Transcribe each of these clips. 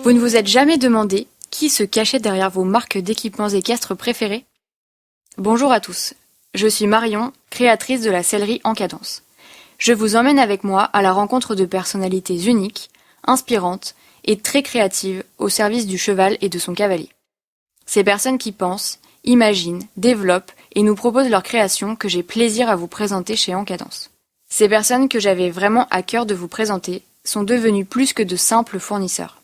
Vous ne vous êtes jamais demandé qui se cachait derrière vos marques d'équipements équestres préférées ? Bonjour à tous, je suis Marion, créatrice de la sellerie En Cadence. Je vous emmène avec moi à la rencontre de personnalités uniques, inspirantes et très créatives au service du cheval et de son cavalier. Ces personnes qui pensent, imaginent, développent et nous proposent leurs créations que j'ai plaisir à vous présenter chez En Cadence. Ces personnes que j'avais vraiment à cœur de vous présenter sont devenues plus que de simples fournisseurs.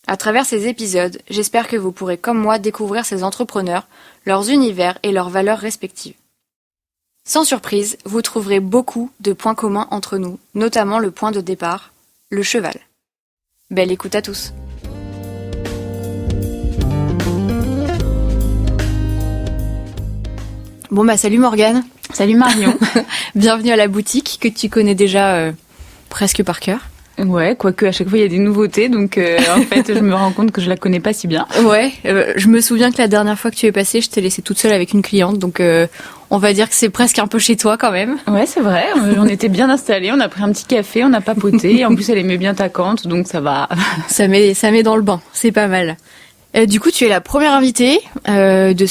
À travers ces épisodes, j'espère que vous pourrez comme moi découvrir ces entrepreneurs, leurs univers et leurs valeurs respectives. Sans surprise, vous trouverez beaucoup de points communs entre nous, notamment le point de départ, le cheval. Belle écoute à tous. Bon salut Morgane. Salut Marion. Bienvenue à la boutique que tu connais déjà presque par cœur. Ouais, quoique à chaque fois il y a des nouveautés, donc en fait je me rends compte que je la connais pas si bien. Ouais, je me souviens que la dernière fois que tu es passée, je t'ai laissée toute seule avec une cliente, donc on va dire que c'est presque un peu chez toi quand même. Ouais, c'est vrai, on était bien installés, on a pris un petit café, on a papoté, et en plus elle aimait bien ta cante, donc ça va. Ça met dans le bain, c'est pas mal. Du coup, tu es la première invitée de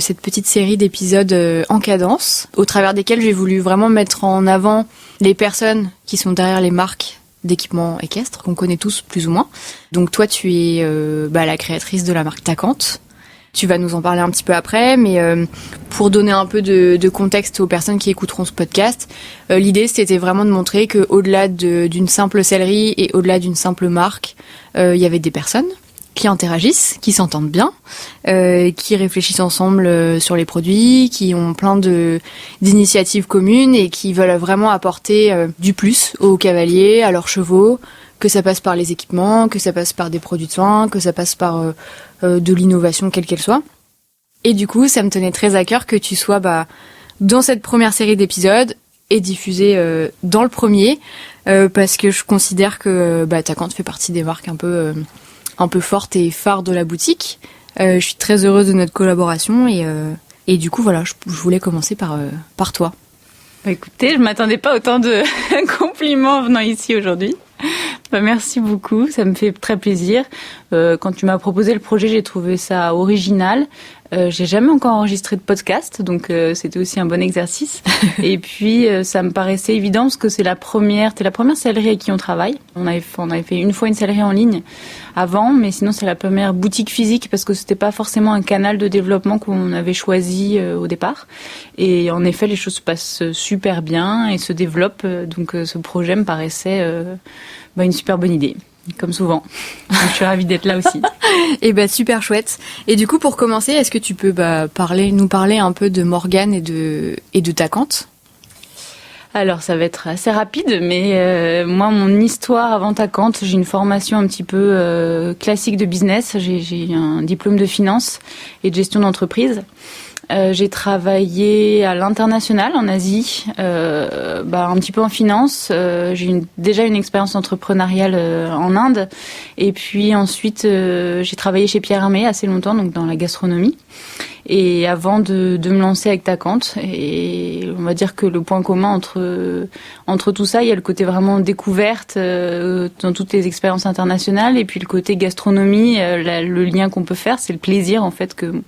cette petite série d'épisodes En Cadence, au travers desquels j'ai voulu vraiment mettre en avant les personnes qui sont derrière les marques d'équipements équestres qu'on connaît tous plus ou moins. Donc toi, tu es la créatrice de la marque Tacante. Tu vas nous en parler un petit peu après, mais pour donner un peu de contexte aux personnes qui écouteront ce podcast, l'idée c'était vraiment de montrer que au-delà d'une simple sellerie et au-delà d'une simple marque, il y avait des personnes qui interagissent, qui s'entendent bien, qui réfléchissent ensemble sur les produits, qui ont plein d'initiatives communes et qui veulent vraiment apporter du plus aux cavaliers, à leurs chevaux, que ça passe par les équipements, que ça passe par des produits de soins, que ça passe par de l'innovation quelle qu'elle soit. Et du coup, ça me tenait très à cœur que tu sois dans cette première série d'épisodes et diffusée dans le premier, parce que je considère que Tacante fait partie des marques un peu forte et phare de la boutique. Je suis très heureuse de notre collaboration et du coup voilà, je voulais commencer par toi. Écoutez, je m'attendais pas autant de compliments en venant ici aujourd'hui. Merci beaucoup, ça me fait très plaisir. Quand tu m'as proposé le projet, j'ai trouvé ça original. J'ai jamais encore enregistré de podcast, donc c'était aussi un bon exercice. Et puis ça me paraissait évident parce que t'es la première sellerie avec qui on travaille. On avait fait une fois une sellerie en ligne avant, mais sinon c'est la première boutique physique parce que c'était pas forcément un canal de développement qu'on avait choisi au départ. Et en effet, les choses se passent super bien et se développent. Donc ce projet me paraissait une super bonne idée. Comme souvent. Donc, je suis ravie d'être là aussi. Et super chouette. Et du coup, pour commencer, est-ce que tu peux nous parler un peu de Morgane et de Tacante ? Alors, ça va être assez rapide, mais moi, mon histoire avant Tacante, j'ai une formation un petit peu classique de business. J'ai un diplôme de finance et de gestion d'entreprise. J'ai travaillé à l'international, en Asie, un petit peu en finance. J'ai déjà une expérience entrepreneuriale en Inde. Et puis ensuite, j'ai travaillé chez Pierre Hermé assez longtemps, donc dans la gastronomie. Et avant de me lancer avec Tacante, et on va dire que le point commun entre tout ça, il y a le côté vraiment découverte dans toutes les expériences internationales, et puis le côté gastronomie, le lien qu'on peut faire, c'est le plaisir en fait qu'il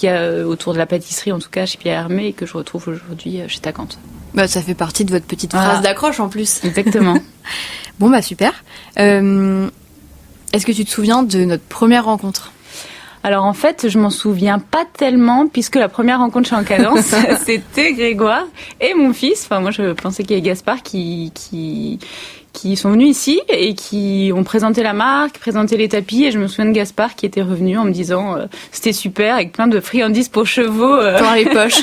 y a autour de la pâtisserie, en tout cas chez Pierre Hermé, et que je retrouve aujourd'hui chez Tacante. Ça fait partie de votre petite phrase d'accroche en plus. Exactement. Bon super. Est-ce que tu te souviens de notre première rencontre ? Alors en fait, je m'en souviens pas tellement puisque la première rencontre chez En Cadence, c'était Grégoire et mon fils. Enfin moi je pensais qu'il y avait Gaspard qui sont venus ici et qui ont présenté la marque, présenté les tapis, et je me souviens de Gaspard qui était revenu en me disant c'était super avec plein de friandises pour chevaux dans les poches.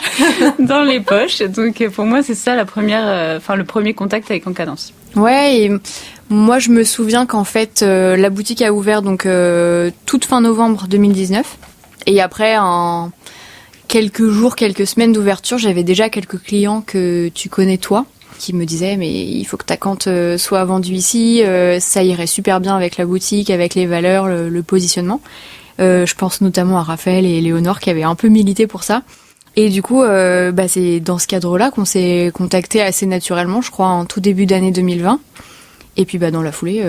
Dans les poches. Donc pour moi c'est ça le premier contact avec En Cadence. Ouais, et moi je me souviens qu'en fait la boutique a ouvert donc toute fin novembre 2019, et après quelques semaines d'ouverture, j'avais déjà quelques clients que tu connais toi qui me disaient mais il faut que Tacante soit vendue ici, ça irait super bien avec la boutique, avec les valeurs, le positionnement. Je pense notamment à Raphaël et Léonore qui avaient un peu milité pour ça. Et du coup, c'est dans ce cadre-là qu'on s'est contacté assez naturellement, je crois, en tout début d'année 2020. Et puis, dans la foulée,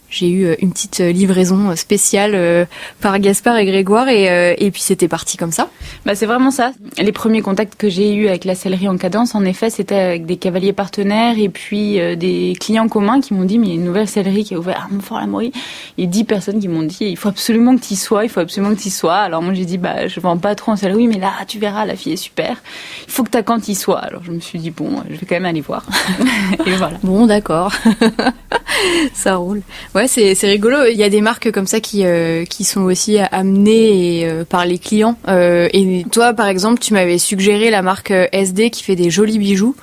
j'ai eu une petite livraison spéciale par Gaspard et Grégoire et puis c'était parti comme ça. Bah c'est vraiment ça. Les premiers contacts que j'ai eus avec la sellerie en cadence, en effet, c'était avec des cavaliers partenaires et puis des clients communs qui m'ont dit mais il y a une nouvelle sellerie qui est ouverte à Montfort-l'Amaury. Il y a 10 personnes qui m'ont dit il faut absolument que tu y sois, il faut absolument que tu y sois. Alors moi j'ai dit bah je vends pas trop en sellerie mais là tu verras la fille est super. Il faut que ta quand y sois. Alors je me suis dit bon, je vais quand même aller voir. Et voilà. Bon d'accord. Ça roule. Ouais, c'est rigolo. Il y a des marques comme ça qui sont aussi amenées par les clients. Et toi, par exemple, tu m'avais suggéré la marque SD qui fait des jolis bijoux.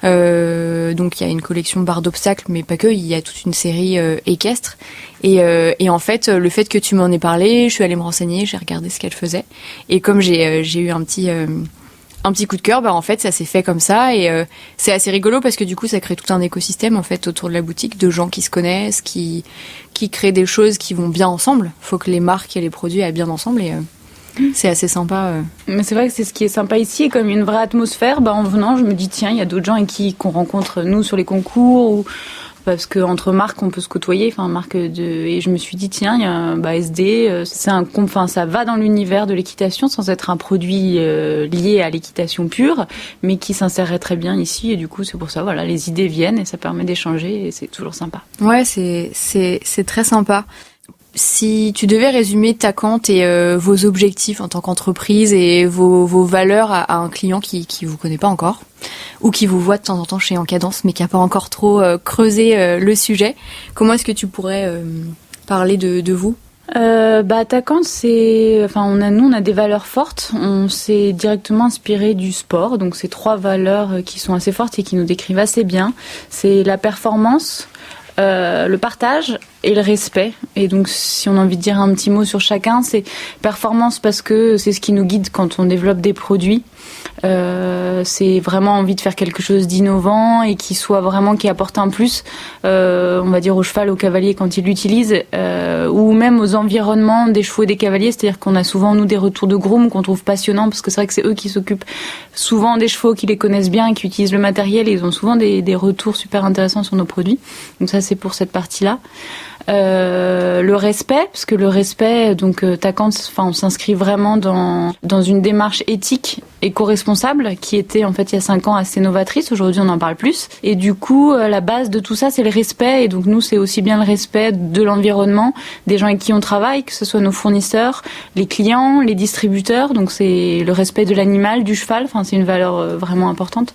Donc il y a une collection barre d'obstacles, mais pas que. Il y a toute une série équestre. Et en fait, le fait que tu m'en aies parlé, je suis allée me renseigner, j'ai regardé ce qu'elle faisait. Et comme j'ai eu un petit coup de cœur, bah en fait ça s'est fait comme ça et c'est assez rigolo parce que du coup ça crée tout un écosystème en fait autour de la boutique de gens qui se connaissent, qui créent des choses qui vont bien ensemble. Faut que les marques et les produits aillent bien ensemble et c'est assez sympa. Mais c'est vrai que c'est ce qui est sympa ici et comme une vraie atmosphère, bah en venant je me dis tiens il y a d'autres gens qu'on rencontre nous sur les concours ou parce que entre marques on peut se côtoyer, et je me suis dit tiens il y a SD, ça va dans l'univers de l'équitation sans être un produit lié à l'équitation pure, mais qui s'insérerait très bien ici et du coup c'est pour ça voilà les idées viennent et ça permet d'échanger et c'est toujours sympa. Ouais c'est très sympa. Si tu devais résumer Tacante et vos objectifs en tant qu'entreprise et vos valeurs à un client qui vous connaît pas encore ou qui vous voit de temps en temps chez En Cadence mais qui a pas encore trop creusé le sujet, comment est-ce que tu pourrais parler de vous? Tacante, on a des valeurs fortes. On s'est directement inspiré du sport, donc c'est 3 valeurs qui sont assez fortes et qui nous décrivent assez bien. C'est la performance, le partage et le respect. Et donc, si on a envie de dire un petit mot sur chacun, c'est performance parce que c'est ce qui nous guide quand on développe des produits. C'est vraiment envie de faire quelque chose d'innovant et qui apporte un plus, on va dire au cheval, au cavalier quand il l'utilise, ou même aux environnements des chevaux et des cavaliers. C'est-à-dire qu'on a souvent nous des retours de groom qu'on trouve passionnants parce que c'est vrai que c'est eux qui s'occupent souvent des chevaux, qui les connaissent bien et qui utilisent le matériel et ils ont souvent des retours super intéressants sur nos produits. Donc ça c'est pour cette partie-là. Le respect, parce que le respect, donc Tacante, on s'inscrit vraiment dans une démarche éthique éco-responsable qui était en fait il y a 5 ans assez novatrice. Aujourd'hui on en parle plus et du coup la base de tout ça c'est le respect et donc nous c'est aussi bien le respect de l'environnement, des gens avec qui on travaille, que ce soit nos fournisseurs, les clients, les distributeurs, donc c'est le respect de l'animal, du cheval, c'est une valeur vraiment importante.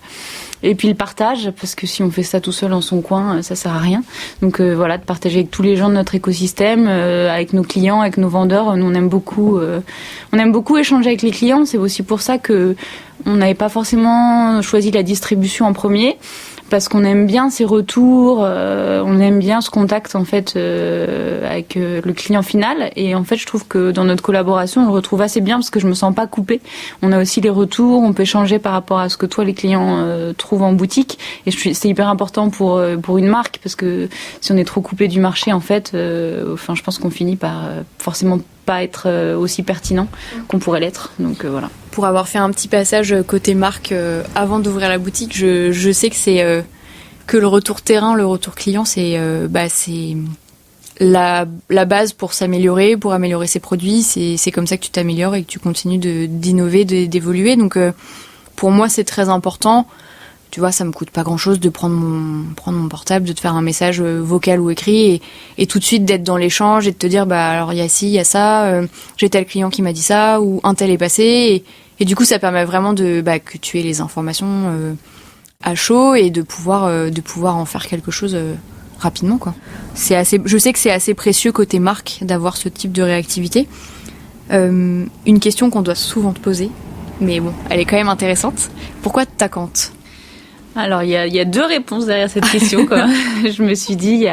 Et puis le partage, parce que si on fait ça tout seul en son coin, ça sert à rien. Donc de partager avec tous les gens de notre écosystème, avec nos clients, avec nos vendeurs. Nous on aime beaucoup échanger avec les clients. C'est aussi pour ça que on n'avait pas forcément choisi la distribution en premier. Parce qu'on aime bien ces retours, on aime bien ce contact en fait avec le client final et en fait je trouve que dans notre collaboration on le retrouve assez bien parce que je me sens pas coupée. On a aussi les retours, on peut échanger par rapport à ce que toi les clients trouvent en boutique et c'est hyper important pour une marque parce que si on est trop coupé du marché en fait, je pense qu'on finit par forcément pas être aussi pertinent qu'on pourrait l'être. Donc voilà. Pour avoir fait un petit passage côté marque avant d'ouvrir la boutique, je sais que c'est que le retour terrain, le retour client, c'est la base pour s'améliorer, pour améliorer ses produits. C'est comme ça que tu t'améliores et que tu continues d'innover, d'évoluer. Donc pour moi, c'est très important. Tu vois, ça me coûte pas grand-chose de prendre mon portable, de te faire un message vocal ou écrit et tout de suite d'être dans l'échange et de te dire alors il y a ci, il y a ça, j'ai tel client qui m'a dit ça ou un tel est passé et du coup ça permet vraiment que tu aies les informations à chaud et de pouvoir en faire quelque chose rapidement quoi. Je sais que c'est assez précieux côté marque d'avoir ce type de réactivité. Une question qu'on doit souvent te poser, mais bon, elle est quand même intéressante. Pourquoi Tacante ? Alors il y a 2 réponses derrière cette question quoi. Je me suis dit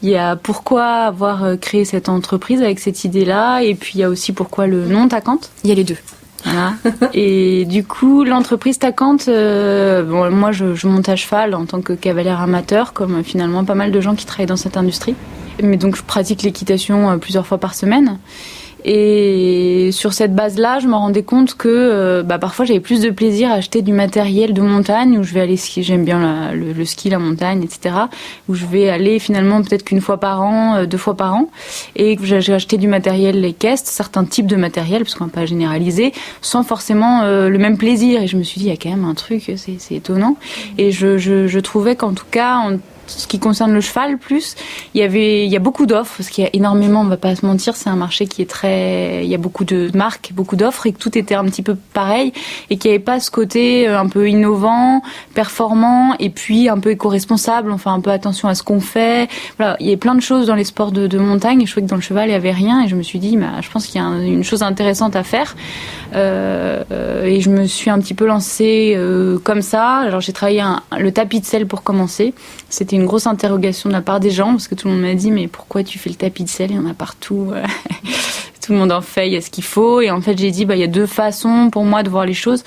il y a pourquoi avoir créé cette entreprise avec cette idée-là et puis il y a aussi pourquoi le nom Tacante. Il y a les 2. Voilà. Et du coup l'entreprise Tacante, moi je monte à cheval en tant que cavalière amateur comme finalement pas mal de gens qui travaillent dans cette industrie. Mais donc je pratique l'équitation plusieurs fois par semaine. Et sur cette base-là, je me rendais compte que parfois j'avais plus de plaisir à acheter du matériel de montagne où je vais aller skier. J'aime bien le ski, la montagne, etc. Où je vais aller finalement peut-être qu'une fois par an, 2 fois par an. Et j'ai acheté du matériel équestre, certains types de matériel, parce qu'on ne va pas généraliser, sans forcément le même plaisir. Et je me suis dit, il y a quand même un truc, c'est étonnant. Et je trouvais qu'en tout cas, ce qui concerne le cheval plus, il y a beaucoup d'offres, parce qu'il y a énormément, on va pas se mentir, c'est un marché qui est il y a beaucoup de marques, beaucoup d'offres, et que tout était un petit peu pareil, et qu'il n'y avait pas ce côté un peu innovant, performant, et puis un peu éco-responsable, enfin un peu attention à ce qu'on fait. Voilà, il y a plein de choses dans les sports de montagne, et je trouvais que dans le cheval, il y avait rien, et je me suis dit, je pense qu'il y a une chose intéressante à faire, et je me suis un petit peu lancée comme ça. Alors j'ai travaillé le tapis de selle pour commencer. C'était une grosse interrogation de la part des gens, parce que tout le monde m'a dit, mais pourquoi tu fais le tapis de selle? Il y en a partout. Tout le monde en fait, il y a ce qu'il faut. Et en fait, j'ai dit, il y a 2 façons pour moi de voir les choses.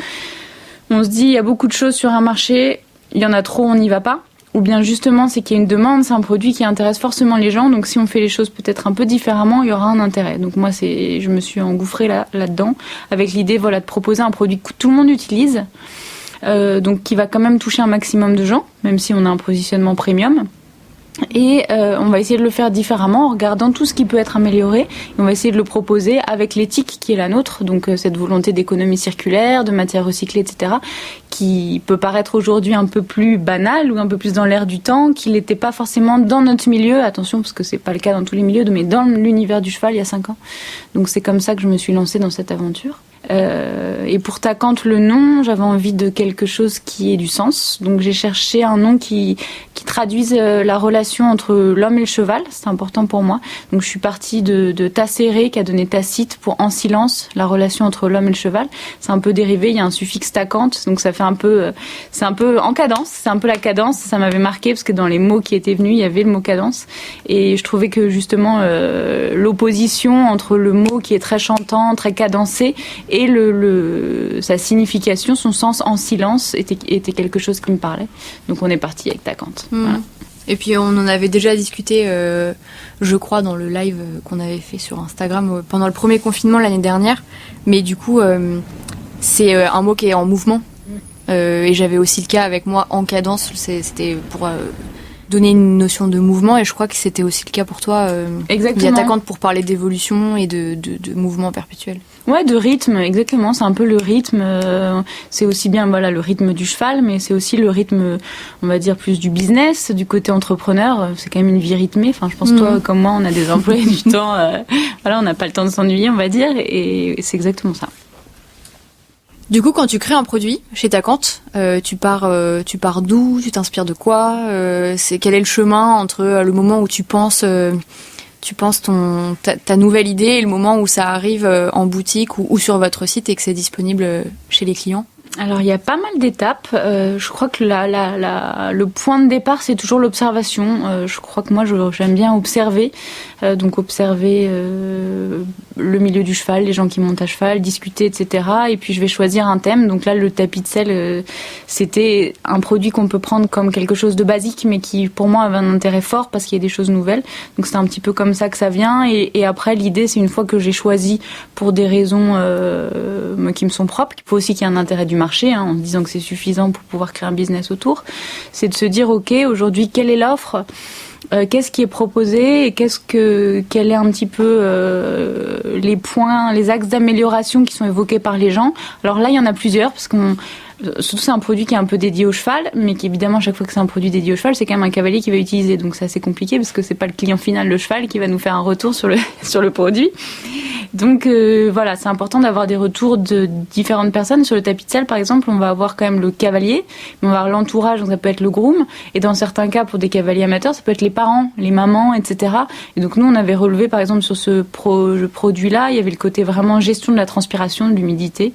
On se dit, il y a beaucoup de choses sur un marché, il y en a trop, on n'y va pas. Ou bien justement, c'est qu'il y a une demande, c'est un produit qui intéresse forcément les gens. Donc si on fait les choses peut-être un peu différemment, il y aura un intérêt. Donc moi, je me suis engouffrée là-dedans, avec l'idée de proposer un produit que tout le monde utilise. Donc qui va quand même toucher un maximum de gens, même si on a un positionnement premium. Et on va essayer de le faire différemment en regardant tout ce qui peut être amélioré. Et on va essayer de le proposer avec l'éthique qui est la nôtre, donc cette volonté d'économie circulaire, de matières recyclées, etc., qui peut paraître aujourd'hui un peu plus banale ou un peu plus dans l'air du temps, qui n'était pas forcément dans notre milieu. Attention, parce que c'est pas le cas dans tous les milieux, mais dans l'univers du cheval il y a 5 ans. Donc c'est comme ça que je me suis lancée dans cette aventure. Et pour Tacante, le nom, j'avais envie de quelque chose qui ait du sens. Donc j'ai cherché un nom qui traduise la relation entre l'homme et le cheval. C'est important pour moi. Donc je suis partie de tacere, qui a donné tacite pour en silence, la relation entre l'homme et le cheval. C'est un peu dérivé, il y a un suffixe tacante, donc ça fait c'est un peu en cadence. C'est un peu la cadence. Ça m'avait marqué parce que dans les mots qui étaient venus, il y avait le mot cadence. Et je trouvais que justement l'opposition entre le mot qui est très chantant, très cadencé, et sa signification, son sens en silence était quelque chose qui me parlait. Donc on est parti avec Tacante. Voilà. Et puis on en avait déjà discuté, je crois, dans le live qu'on avait fait sur Instagram pendant le premier confinement l'année dernière. Mais du coup, c'est un mot qui est en mouvement. Et j'avais aussi le cas avec moi en cadence. C'était pour donner une notion de mouvement, et je crois que c'était aussi le cas pour toi. Exactement. Via Tacante, pour parler d'évolution et de mouvement perpétuel. Ouais, de rythme, exactement. C'est un peu le rythme. C'est aussi bien le rythme du cheval, mais c'est aussi le rythme, on va dire, plus du business, du côté entrepreneur. C'est quand même une vie rythmée. Enfin, je pense toi comme moi, on a des emplois du temps. On n'a pas le temps de s'ennuyer, on va dire, et c'est exactement ça. Du coup, quand tu crées un produit chez Tacante, tu pars d'où? Tu t'inspires de quoi? Quel est le chemin entre le moment où tu penses ta nouvelle idée et le moment où ça arrive en boutique ou sur votre site et que c'est disponible chez les clients? Alors il y a pas mal d'étapes. Je crois que le point de départ c'est toujours l'observation. Je crois que moi j'aime bien observer, donc observer le milieu du cheval, les gens qui montent à cheval, discuter, etc. Et puis je vais choisir un thème. Donc là le tapis de selle, c'était un produit qu'on peut prendre comme quelque chose de basique, mais qui pour moi avait un intérêt fort parce qu'il y a des choses nouvelles. Donc c'est un petit peu comme ça que ça vient. Et après l'idée c'est une fois que j'ai choisi pour des raisons qui me sont propres, il faut aussi qu'il y ait un intérêt du marché, en disant que c'est suffisant pour pouvoir créer un business autour, c'est de se dire ok, aujourd'hui quelle est l'offre, qu'est-ce qui est proposé et quel est un petit peu les points, les axes d'amélioration qui sont évoqués par les gens. Alors là il y en a plusieurs parce surtout c'est un produit qui est un peu dédié au cheval, mais qui évidemment chaque fois que c'est un produit dédié au cheval, c'est quand même un cavalier qui va utiliser, donc c'est assez compliqué parce que c'est pas le client final, le cheval, qui va nous faire un retour sur le produit. Donc voilà, c'est important d'avoir des retours de différentes personnes. Sur le tapis de selle par exemple, on va avoir quand même le cavalier, mais on va avoir l'entourage, donc ça peut être le groom, et dans certains cas pour des cavaliers amateurs ça peut être les parents, les mamans, etc. Et donc nous on avait relevé par exemple sur ce produit-là, il y avait le côté vraiment gestion de la transpiration, de l'humidité.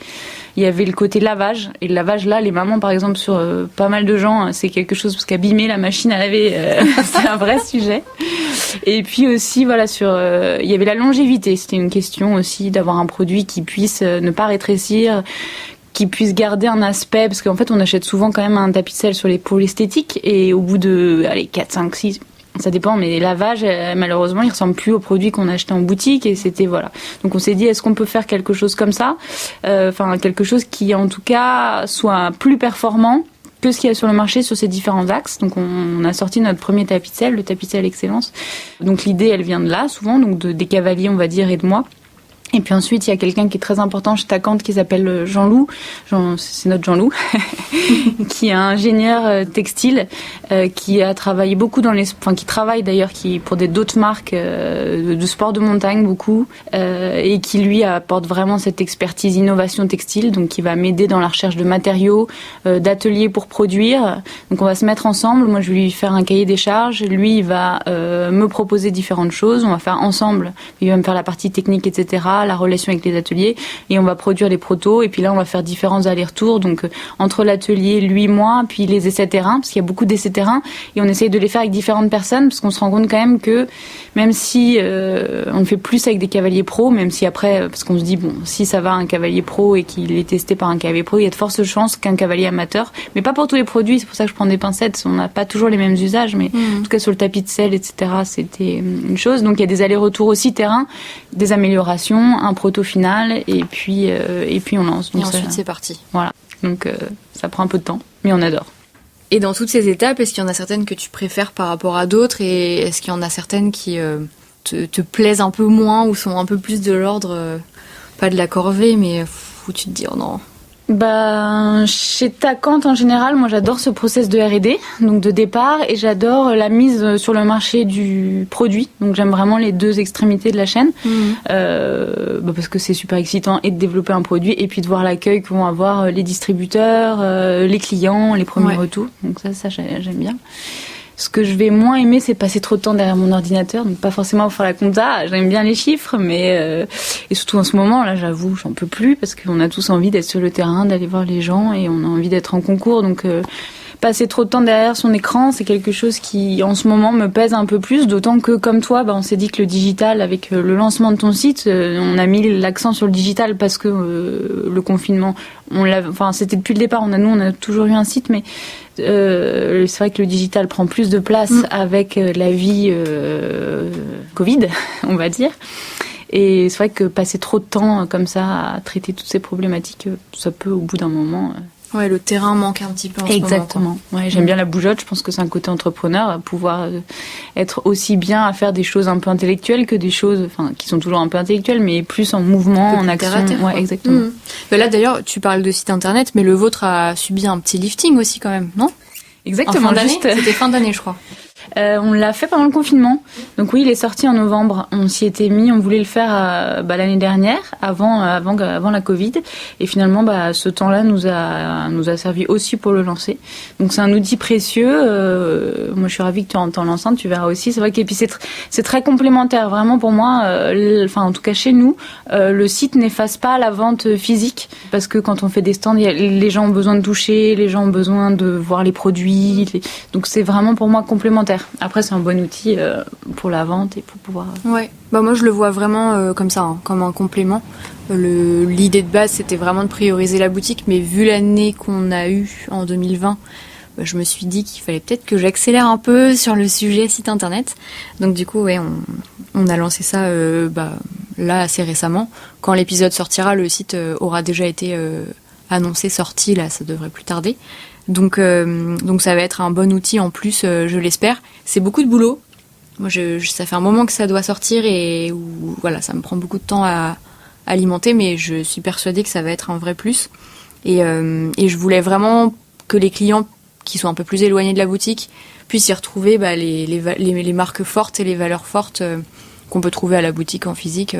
Il y avait le côté lavage, et le lavage là, les mamans par exemple, sur pas mal de gens, c'est quelque chose, parce qu'abîmer la machine à laver, c'est un vrai sujet. Et puis aussi il y avait la longévité, c'était une question aussi d'avoir un produit qui puisse ne pas rétrécir, qui puisse garder un aspect, parce qu'en fait on achète souvent quand même un tapis de selle pour l'esthétique, et au bout de 4, 5, 6... Ça dépend, mais lavage, malheureusement, il ressemble plus aux produits qu'on achetait en boutique, et c'était voilà. Donc on s'est dit, est-ce qu'on peut faire quelque chose comme ça, quelque chose qui en tout cas soit plus performant que ce qu'il y a sur le marché sur ces différents axes. Donc on a sorti notre premier tapis de selle, le tapis de selle Excellence. Donc l'idée, elle vient de là souvent, donc des cavaliers, on va dire, et de moi. Et puis ensuite, il y a quelqu'un qui est très important chez Tacante qui s'appelle Jean-Loup. C'est notre Jean-Loup, qui est un ingénieur textile, qui a travaillé beaucoup qui travaille d'ailleurs pour d'autres marques de sport de montagne beaucoup, et qui lui apporte vraiment cette expertise innovation textile, donc qui va m'aider dans la recherche de matériaux, d'ateliers pour produire. Donc on va se mettre ensemble. Moi, je vais lui faire un cahier des charges. Lui, il va me proposer différentes choses. On va faire ensemble. Il va me faire la partie technique, etc., la relation avec les ateliers, et on va produire les protos, et puis là on va faire différents allers-retours, donc entre l'atelier, lui, moi, puis les essais terrain, parce qu'il y a beaucoup d'essais terrain, et on essaye de les faire avec différentes personnes, parce qu'on se rend compte quand même que même si on fait plus avec des cavaliers pros, même si après, parce qu'on se dit, bon, si ça va un cavalier pro et qu'il est testé par un cavalier pro, il y a de fortes chances qu'un cavalier amateur, mais pas pour tous les produits, c'est pour ça que je prends des pincettes, on n'a pas toujours les mêmes usages, mais en tout cas sur le tapis de selle, etc., c'était une chose. Donc il y a des allers-retours aussi terrain, des améliorations, un proto final, et puis on lance. Donc et ensuite c'est parti. Voilà. Donc ça prend un peu de temps, mais on adore. Et dans toutes ces étapes, est-ce qu'il y en a certaines que tu préfères par rapport à d'autres, et est-ce qu'il y en a certaines qui te plaisent un peu moins ou sont un peu plus de l'ordre, pas de la corvée, mais où tu te dis oh non. Chez Tacante en général, moi j'adore ce process de R&D, donc de départ, et j'adore la mise sur le marché du produit. Donc j'aime vraiment les deux extrémités de la chaîne, parce que c'est super excitant, et de développer un produit, et puis de voir l'accueil que vont avoir les distributeurs, les clients, les premiers retours. Donc ça j'aime bien. Ce que je vais moins aimer, c'est passer trop de temps derrière mon ordinateur, donc pas forcément pour faire la compta. J'aime bien les chiffres, mais et surtout en ce moment, là, j'avoue, j'en peux plus, parce qu'on a tous envie d'être sur le terrain, d'aller voir les gens, et on a envie d'être en concours, donc passer trop de temps derrière son écran, c'est quelque chose qui, en ce moment, me pèse un peu plus, d'autant que, comme toi, on s'est dit que le digital, avec le lancement de ton site, on a mis l'accent sur le digital parce que le confinement, c'était depuis le départ, on a toujours eu un site, mais c'est vrai que le digital prend plus de place avec la vie Covid, on va dire. Et c'est vrai que passer trop de temps comme ça à traiter toutes ces problématiques, ça peut, au bout d'un moment... Ouais, le terrain manque un petit peu en ce moment. Exactement. Ouais, j'aime bien la bougeotte. Je pense que c'est un côté entrepreneur, pouvoir être aussi bien à faire des choses un peu intellectuelles que des choses, qui sont toujours un peu intellectuelles, mais plus en mouvement, en action. Ouais, exactement. Là, d'ailleurs, tu parles de site internet, mais le vôtre a subi un petit lifting aussi, quand même, non ? Exactement. En fin d'année. C'était fin d'année, je crois. On l'a fait pendant le confinement. Donc oui, il est sorti en novembre. On s'y était mis, on voulait le faire l'année dernière, avant la Covid. Et finalement, ce temps-là nous a servi aussi pour le lancer. Donc c'est un outil précieux. Moi, je suis ravie que tu en lances un, tu verras aussi. C'est vrai que puis c'est très complémentaire. Vraiment pour moi, en tout cas chez nous, le site n'efface pas la vente physique, parce que quand on fait des stands, les gens ont besoin de toucher, les gens ont besoin de voir les produits. Donc c'est vraiment pour moi complémentaire. Après, c'est un bon outil pour la vente et pour pouvoir... Ouais, moi je le vois vraiment comme ça, comme un complément. L'idée de base, c'était vraiment de prioriser la boutique, mais vu l'année qu'on a eue en 2020, je me suis dit qu'il fallait peut-être que j'accélère un peu sur le sujet site internet. Donc du coup, on a lancé ça là assez récemment. Quand l'épisode sortira, le site aura déjà été annoncé, sorti, là, ça devrait plus tarder. Donc ça va être un bon outil en plus, je l'espère. C'est beaucoup de boulot. Moi, ça fait un moment que ça doit sortir et ça me prend beaucoup de temps à alimenter, mais je suis persuadée que ça va être un vrai plus. Et je voulais vraiment que les clients qui sont un peu plus éloignés de la boutique puissent y retrouver les marques fortes et les valeurs fortes qu'on peut trouver à la boutique en physique.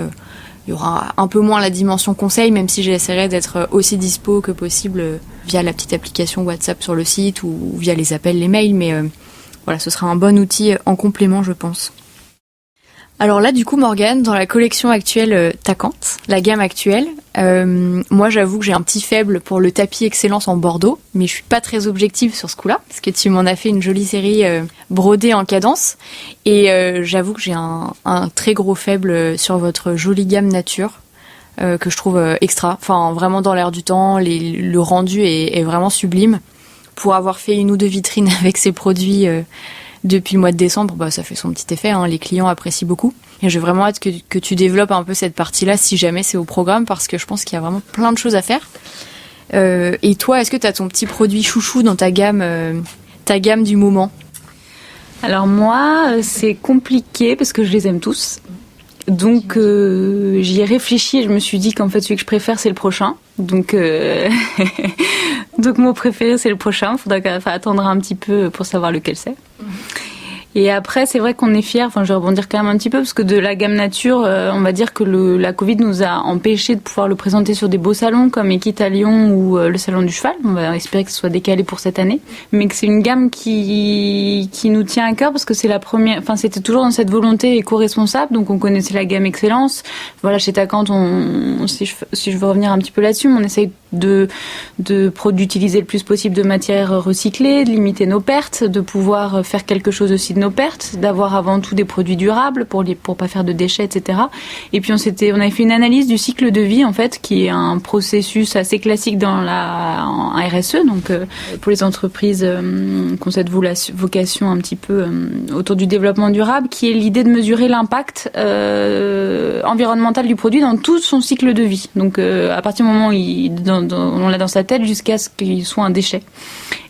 Il y aura un peu moins la dimension conseil, même si j'essaierai d'être aussi dispo que possible via la petite application WhatsApp sur le site ou via les appels, les mails. Mais ce sera un bon outil en complément, je pense. Alors là, du coup, Morgane, dans la collection actuelle Tacante, la gamme actuelle, moi, j'avoue que j'ai un petit faible pour le tapis Excellence en Bordeaux, mais je suis pas très objective sur ce coup-là, parce que tu m'en as fait une jolie série brodée en cadence, et j'avoue que j'ai un très gros faible sur votre jolie gamme nature, que je trouve extra, vraiment dans l'air du temps, le rendu est vraiment sublime. Pour avoir fait une ou deux vitrines avec ces produits depuis le mois de décembre, ça fait son petit effet, hein, les clients apprécient beaucoup. Et j'ai vraiment hâte que tu développes un peu cette partie-là si jamais c'est au programme, parce que je pense qu'il y a vraiment plein de choses à faire. Et toi, est-ce que tu as ton petit produit chouchou dans ta gamme du moment? Alors moi, c'est compliqué parce que je les aime tous. Donc j'y ai réfléchi et je me suis dit qu'en fait celui que je préfère c'est le prochain. Donc donc mon préféré c'est le prochain. Faudra attendre un petit peu pour savoir lequel c'est. Et après, c'est vrai qu'on est fiers, je vais rebondir quand même un petit peu, parce que de la gamme nature, on va dire que la Covid nous a empêché de pouvoir le présenter sur des beaux salons comme Equite à Lyon ou le Salon du Cheval. On va espérer que ce soit décalé pour cette année. Mais que c'est une gamme qui nous tient à cœur, parce que c'est la première, c'était toujours dans cette volonté éco-responsable, donc on connaissait la gamme Excellence. Voilà, chez Tacant, si je veux revenir un petit peu là-dessus, on essaye d'utiliser le plus possible de matières recyclées, de limiter nos pertes, de pouvoir faire quelque chose aussi de nos pertes, d'avoir avant tout des produits durables pour pas faire de déchets, etc. Et puis on avait fait une analyse du cycle de vie en fait, qui est un processus assez classique en RSE, donc pour les entreprises qui ont cette vocation un petit peu autour du développement durable, qui est l'idée de mesurer l'impact environnemental du produit dans tout son cycle de vie. Donc à partir du moment où on l'a dans sa tête jusqu'à ce qu'il soit un déchet.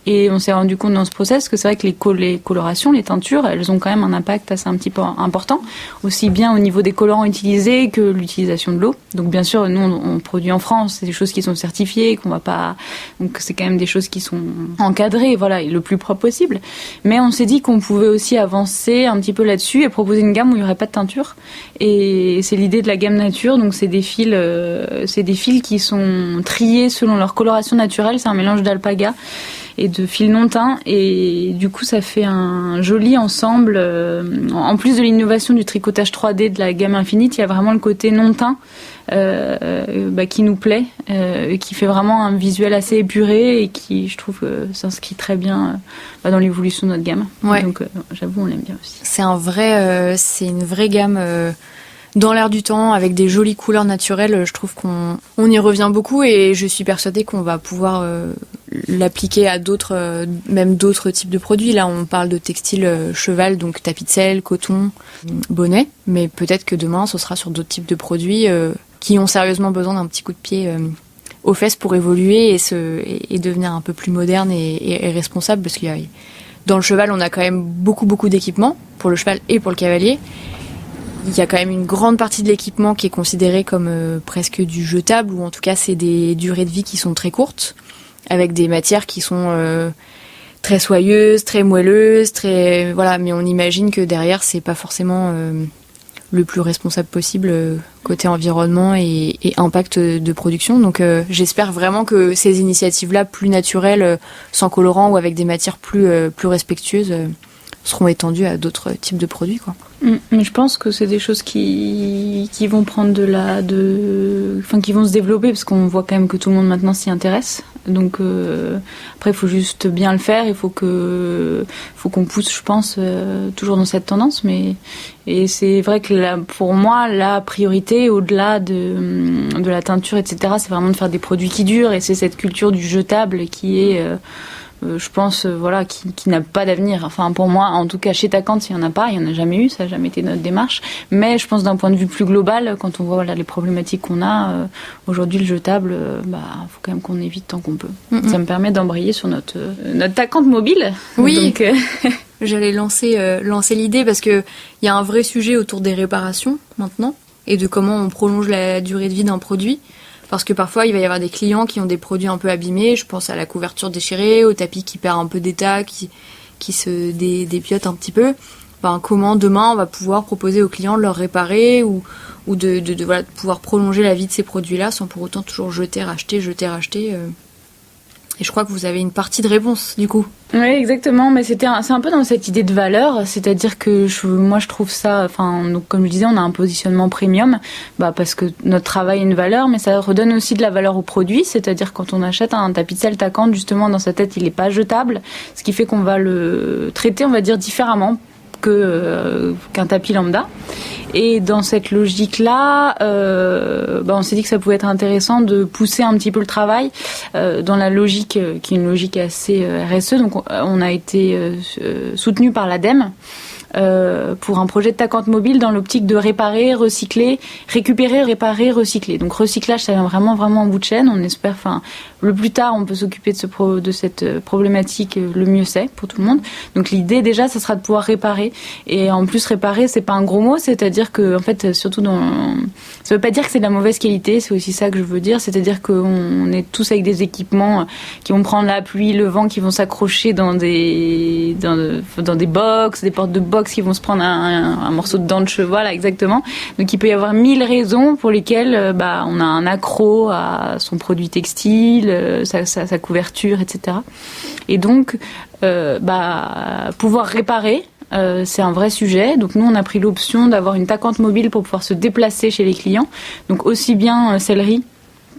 Et on s'est rendu compte dans ce process que c'est vrai que les colorations, les teintures, elles ont quand même un impact assez un petit peu important, aussi bien au niveau des colorants utilisés que l'utilisation de l'eau. Donc bien sûr, nous on produit en France, c'est des choses qui sont certifiées, qu'on va pas, donc c'est quand même des choses qui sont encadrées, voilà, et le plus propre possible. Mais on s'est dit qu'on pouvait aussi avancer un petit peu là-dessus et proposer une gamme où il y aurait pas de teinture. Et c'est l'idée de la gamme nature. Donc c'est des fils qui sont triés selon leur coloration naturelle. C'est un mélange d'alpaga et de fils non teints, et du coup ça fait un joli ensemble. En plus de l'innovation du tricotage 3D de la gamme Infinite, il y a vraiment le côté non teint qui nous plaît, qui fait vraiment un visuel assez épuré et qui, je trouve, s'inscrit très bien dans l'évolution de notre gamme. Ouais. Donc j'avoue, on l'aime bien aussi. C'est une vraie gamme dans l'air du temps, avec des jolies couleurs naturelles. Je trouve qu'on y revient beaucoup, et je suis persuadée qu'on va pouvoir l'appliquer à même d'autres types de produits. Là, on parle de textile cheval, donc tapis de selle, coton, bonnet, mais peut-être que demain, ce sera sur d'autres types de produits qui ont sérieusement besoin d'un petit coup de pied aux fesses pour évoluer et devenir un peu plus moderne et responsable, parce qu'il y a, dans le cheval, on a quand même beaucoup d'équipements pour le cheval et pour le cavalier. Il y a quand même une grande partie de l'équipement qui est considéré comme presque du jetable, ou en tout cas c'est des durées de vie qui sont très courtes, avec des matières qui sont très soyeuses, très moelleuses, voilà. Mais on imagine que derrière c'est pas forcément le plus responsable possible côté environnement et impact de production. Donc j'espère vraiment que ces initiatives-là, plus naturelles, sans colorant ou avec des matières plus respectueuses, seront étendues à d'autres types de produits, quoi. Mais je pense que c'est des choses qui vont prendre qui vont se développer, parce qu'on voit quand même que tout le monde maintenant s'y intéresse. Donc après, il faut juste bien le faire. Il faut qu'on pousse, je pense, toujours dans cette tendance. Et c'est vrai que pour moi, la priorité, au-delà de la teinture, etc., c'est vraiment de faire des produits qui durent. Et c'est cette culture du jetable qui est je pense, qui n'a pas d'avenir. Enfin, pour moi, en tout cas, chez Tacant, il n'y en a pas, il n'y en a jamais eu, ça n'a jamais été notre démarche. Mais je pense d'un point de vue plus global, quand on voit les problématiques qu'on a, aujourd'hui, le jetable, faut quand même qu'on évite tant qu'on peut. Mm-hmm. Ça me permet d'embrayer sur notre Tacant mobile. Oui. Donc, j'allais lancer l'idée, parce que il y a un vrai sujet autour des réparations maintenant, et de comment on prolonge la durée de vie d'un produit. Parce que parfois, il va y avoir des clients qui ont des produits un peu abîmés. Je pense à la couverture déchirée, au tapis qui perd un peu d'état, qui se dépiote un petit peu. Enfin, comment demain on va pouvoir proposer aux clients de leur réparer ou de pouvoir prolonger la vie de ces produits-là sans pour autant toujours jeter, racheter. Et je crois que vous avez une partie de réponse, du coup. Oui, exactement. Mais c'est un peu dans cette idée de valeur. C'est-à-dire que moi, je trouve ça, donc, comme je disais, on a un positionnement premium, parce que notre travail a une valeur, mais ça redonne aussi de la valeur au produit. C'est-à-dire quand on achète un tapis de selle Tacant, justement, dans sa tête, il n'est pas jetable. Ce qui fait qu'on va le traiter, on va dire, différemment, qu'un tapis lambda. Et dans cette logique-là, on s'est dit que ça pouvait être intéressant de pousser un petit peu le travail dans la logique qui est une logique assez RSE. Donc on a été soutenu par l'ADEME pour un projet de tacante mobile dans l'optique de réparer, recycler, récupérer, réparer, recycler. Donc recyclage, ça vient vraiment en bout de chaîne. On espère, le plus tard, on peut s'occuper de cette problématique, le mieux c'est pour tout le monde. Donc l'idée déjà, ça sera de pouvoir réparer. Et en plus, réparer, c'est pas un gros mot, c'est-à-dire que, en fait, surtout ça veut pas dire que c'est de la mauvaise qualité, c'est aussi ça que je veux dire, c'est-à-dire qu'on est tous avec des équipements qui vont prendre la pluie, le vent, qui vont s'accrocher dans des box, des portes de box, qui vont se prendre un morceau de dent de cheval, voilà, exactement. Donc il peut y avoir 1000 raisons pour lesquelles on a un accro à son produit textile, sa couverture, etc. Et donc pouvoir réparer, c'est un vrai sujet. Donc nous, on a pris l'option d'avoir une tacante mobile pour pouvoir se déplacer chez les clients. Donc aussi bien sellerie,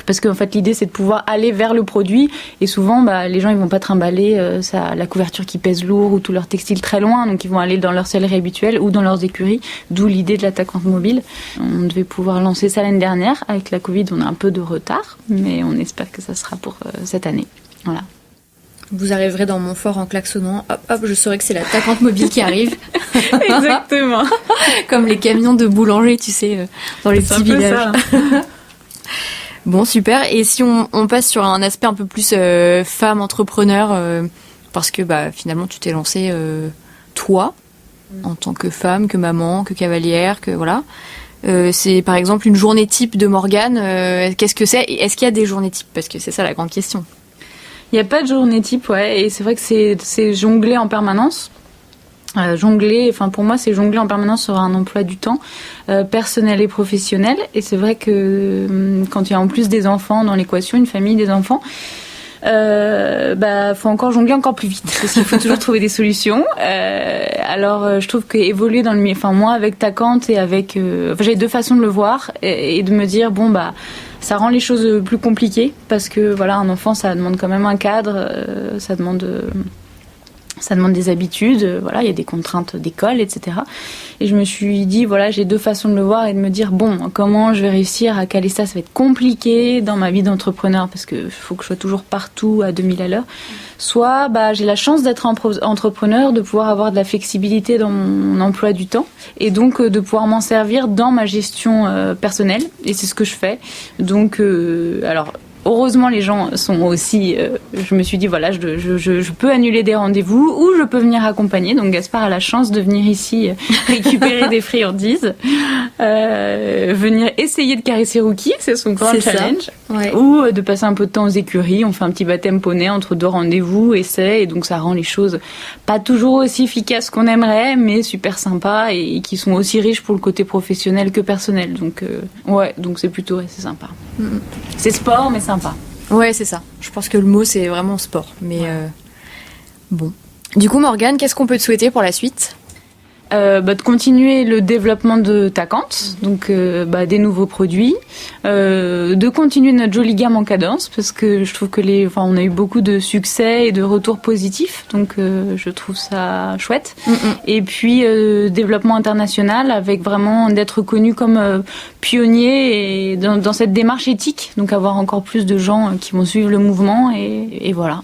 parce qu'en fait l'idée c'est de pouvoir aller vers le produit, et souvent les gens ils vont pas trimballer la couverture qui pèse lourd ou tout leur textile très loin, donc ils vont aller dans leur sellerie habituelle ou dans leurs écuries, d'où l'idée de la tacante mobile. On devait pouvoir lancer ça l'année dernière. Avec la Covid, on a un peu de retard, mais on espère que ça sera pour cette année. Voilà. Vous arriverez dans Montfort en klaxonnant, hop hop, je saurai que c'est la tacante mobile qui arrive. Exactement. Comme les camions de boulanger, tu sais, dans les petits villages. Bon, super. Et si on passe sur un aspect un peu plus femme entrepreneur, parce que finalement tu t'es lancée toi, en tant que femme, que maman, que cavalière, que voilà. C'est par exemple une journée type de Morgane. Qu'est-ce que c'est? Est-ce qu'il y a des journées types? Parce que c'est ça la grande question. Il n'y a pas de journée type, ouais. Et c'est vrai que c'est jongler en permanence. Pour moi, c'est jongler en permanence sur un emploi du temps personnel et professionnel. Et c'est vrai que quand il y a en plus des enfants dans l'équation, une famille, des enfants, faut encore jongler encore plus vite, parce qu'il faut toujours trouver des solutions. Alors je trouve que évoluer dans le milieu, moi avec Tacante et avec, j'ai deux façons de le voir et de me dire ça rend les choses plus compliquées, parce que voilà, un enfant, ça demande quand même un cadre, ça demande des habitudes, voilà, il y a des contraintes d'école, etc. Et je me suis dit, voilà, j'ai deux façons de le voir et de me dire, comment je vais réussir à caler ça? Ça va être compliqué dans ma vie d'entrepreneur, parce que faut que je sois toujours partout à 2000 à l'heure. Soit, j'ai la chance d'être entrepreneur, de pouvoir avoir de la flexibilité dans mon emploi du temps, et donc de pouvoir m'en servir dans ma gestion personnelle. Et c'est ce que je fais. Donc, heureusement, les gens sont aussi... je me suis dit, voilà, je peux annuler des rendez-vous ou je peux venir accompagner. Donc Gaspard a la chance de venir ici récupérer des friandises, venir essayer de caresser Rookie, c'est son grand challenge. Ouais. Ou de passer un peu de temps aux écuries. On fait un petit baptême poney entre deux rendez-vous, essais, et donc ça rend les choses pas toujours aussi efficaces qu'on aimerait, mais super sympa, et qui sont aussi riches pour le côté professionnel que personnel. Donc donc c'est plutôt c'est sympa. Mm-hmm. C'est sport, mais sympa. Ouais, c'est ça. Je pense que le mot, c'est vraiment sport. Mais bon. Du coup, Morgane, qu'est-ce qu'on peut te souhaiter pour la suite? De continuer le développement de Tacante, donc des nouveaux produits, de continuer notre jolie gamme en cadence, parce que je trouve que on a eu beaucoup de succès et de retours positifs, donc je trouve ça chouette. Et puis développement international, avec vraiment d'être connu comme pionnier et dans cette démarche éthique, donc avoir encore plus de gens qui vont suivre le mouvement, et voilà.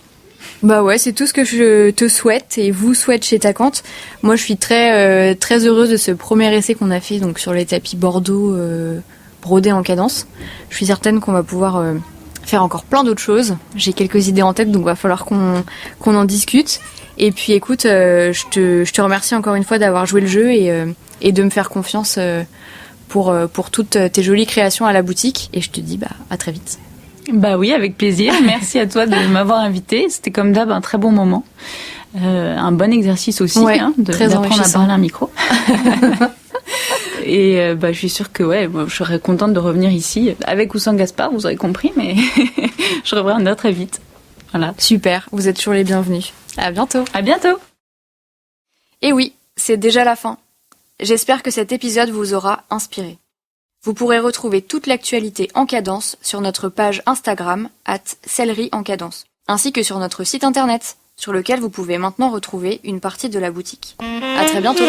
Ouais, c'est tout ce que je te souhaite et vous souhaite chez Tacante. Moi, je suis très très heureuse de ce premier essai qu'on a fait donc sur les tapis Bordeaux brodés en cadence. Je suis certaine qu'on va pouvoir faire encore plein d'autres choses. J'ai quelques idées en tête, donc va falloir qu'on en discute. Et puis écoute, je te remercie encore une fois d'avoir joué le jeu et de me faire confiance pour toutes tes jolies créations à la boutique. Et je te dis à très vite. Oui, avec plaisir. Merci à toi de m'avoir invitée. C'était comme d'hab un très bon moment. Un bon exercice aussi, d'apprendre à parler à un micro. Et je suis sûre que moi, je serais contente de revenir ici, avec ou sans Gaspard, vous aurez compris, mais je reviendrai très vite. Voilà. Super, vous êtes toujours les bienvenus. À bientôt. À bientôt. Et oui, c'est déjà la fin. J'espère que cet épisode vous aura inspiré. Vous pourrez retrouver toute l'actualité en cadence sur notre page Instagram @selleriencadence, ainsi que sur notre site internet sur lequel vous pouvez maintenant retrouver une partie de la boutique. À très bientôt!